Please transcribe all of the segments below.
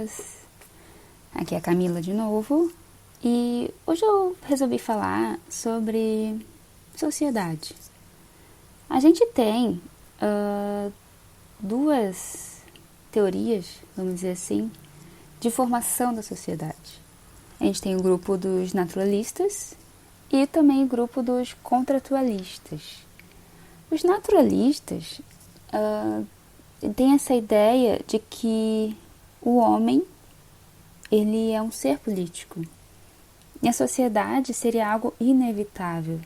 amigas, aqui é a Camila de novo, e hoje eu resolvi falar sobre sociedade. A gente tem duas teorias, vamos dizer assim, de formação da sociedade. A gente tem o grupo dos naturalistas e também o grupo dos contratualistas. Os naturalistas têm essa ideia de que o homem ele é um ser político e a sociedade seria algo inevitável.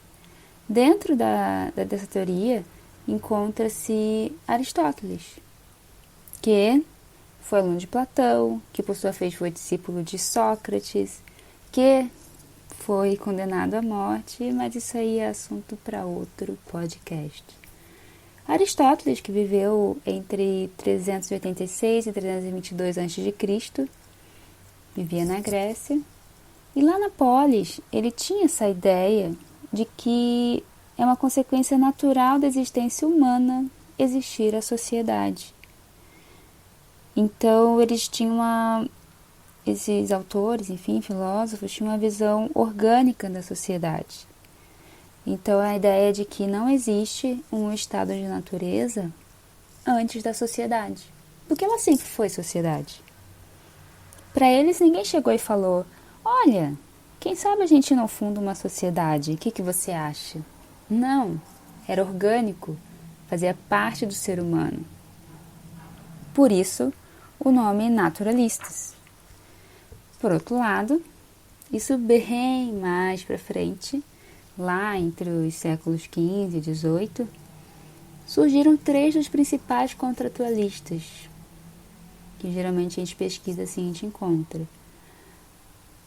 Dentro dessa teoria encontra-se Aristóteles, que foi aluno de Platão, que por sua vez foi discípulo de Sócrates, que foi condenado à morte, mas isso aí é assunto para outro podcast. Aristóteles, que viveu entre 386 e 322 a.C., vivia na Grécia, e lá na polis ele tinha essa ideia de que é uma consequência natural da existência humana existir a sociedade. Então eles tinham esses autores, enfim, filósofos, tinham uma visão orgânica da sociedade. Então a ideia de que não existe um estado de natureza antes da sociedade, porque ela sempre foi sociedade. Para eles ninguém chegou e falou: olha, quem sabe a gente não funda uma sociedade, o que você acha? Não, era orgânico, fazia parte do ser humano. Por isso, o nome naturalistas. Por outro lado, isso bem mais para frente, lá entre os séculos XV e XVIII, surgiram três dos principais contratualistas, que geralmente a gente pesquisa assim, a gente encontra: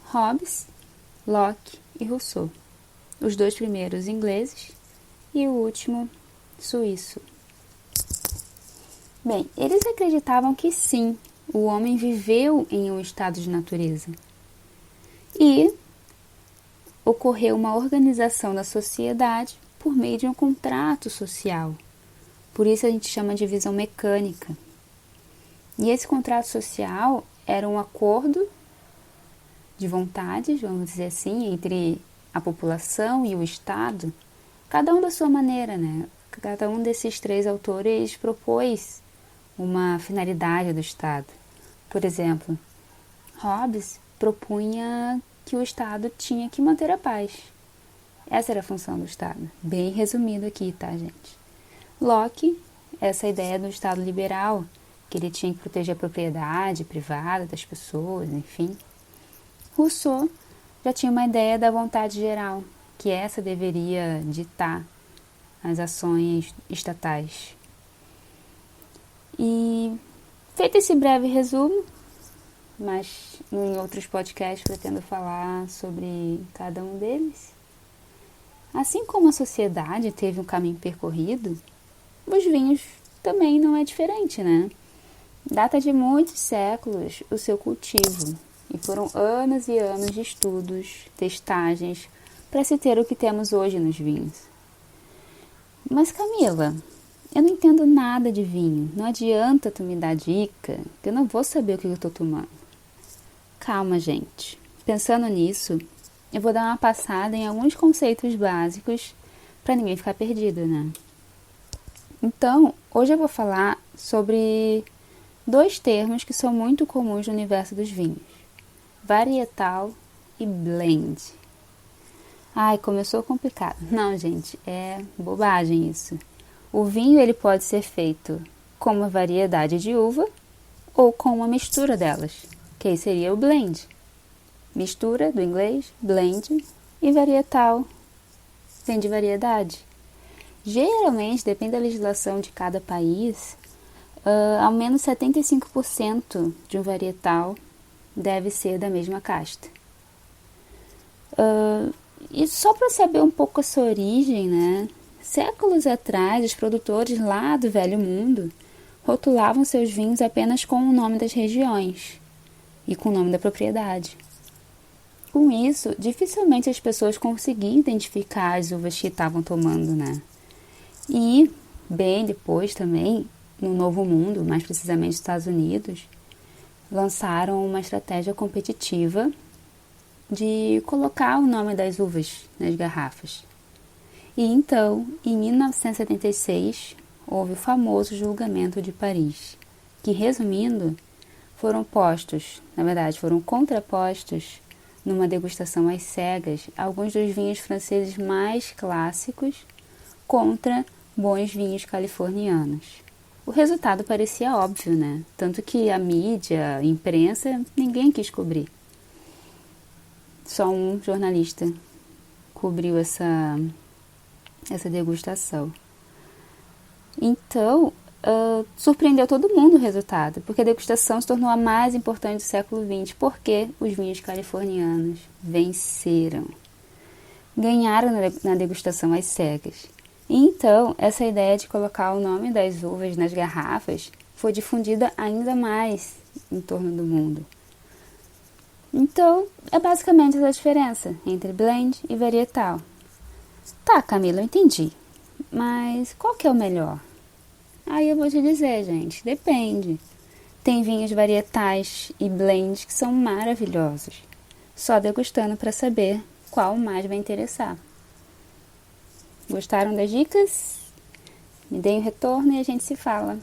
Hobbes, Locke e Rousseau. Os dois primeiros ingleses e o último suíço. Bem, eles acreditavam que sim, o homem viveu em um estado de natureza e ocorreu uma organização da sociedade por meio de um contrato social. Por isso a gente chama de visão mecânica. E esse contrato social era um acordo de vontades, vamos dizer assim, entre a população e o Estado, cada um da sua maneira, né? Cada um desses três autores propôs uma finalidade do Estado. Por exemplo, Hobbes propunha que o Estado tinha que manter a paz. Essa era a função do Estado. Bem resumido aqui, tá, gente? Locke, essa ideia do Estado liberal, que ele tinha que proteger a propriedade privada das pessoas, enfim. Rousseau já tinha uma ideia da vontade geral, que essa deveria ditar as ações estatais. E feito esse breve resumo, mas em outros podcasts pretendo falar sobre cada um deles. Assim como a sociedade teve um caminho percorrido, os vinhos também não é diferente, né? Data de muitos séculos o seu cultivo, e foram anos e anos de estudos, testagens, para se ter o que temos hoje nos vinhos. Mas Camila, eu não entendo nada de vinho, não adianta tu me dar dica, que eu não vou saber o que eu estou tomando. Calma, gente. Pensando nisso, eu vou dar uma passada em alguns conceitos básicos para ninguém ficar perdido, né? Então, hoje eu vou falar sobre dois termos que são muito comuns no universo dos vinhos: varietal e blend. Ai, começou complicado. Não, gente, é bobagem isso. O vinho ele pode ser feito com uma variedade de uva ou com uma mistura delas, que aí seria o blend. Mistura, do inglês, blend, e varietal, vem de variedade. Geralmente, depende da legislação de cada país, ao menos 75% de um varietal deve ser da mesma casta. E só para saber um pouco a sua origem, né? Séculos atrás, os produtores lá do Velho Mundo rotulavam seus vinhos apenas com o nome das regiões e com o nome da propriedade. Com isso, dificilmente as pessoas conseguiam identificar as uvas que estavam tomando, né? E, bem depois também, no Novo Mundo, mais precisamente nos Estados Unidos, lançaram uma estratégia competitiva de colocar o nome das uvas nas garrafas. E então, em 1976, houve o famoso julgamento de Paris, que, resumindo, foram contrapostos numa degustação às cegas alguns dos vinhos franceses mais clássicos contra bons vinhos californianos. O resultado parecia óbvio, né? Tanto que a mídia, a imprensa, ninguém quis cobrir. Só um jornalista cobriu essa degustação. Então, surpreendeu todo mundo o resultado, porque a degustação se tornou a mais importante do século XX, porque os vinhos californianos venceram. Ganharam na degustação às cegas. E então, essa ideia de colocar o nome das uvas nas garrafas foi difundida ainda mais em torno do mundo. Então, é basicamente essa diferença entre blend e varietal. Tá, Camila, eu entendi. Mas qual que é o melhor? Aí eu vou te dizer, gente, depende. Tem vinhos varietais e blends que são maravilhosos. Só degustando para saber qual mais vai interessar. Gostaram das dicas? Me deem um retorno e a gente se fala.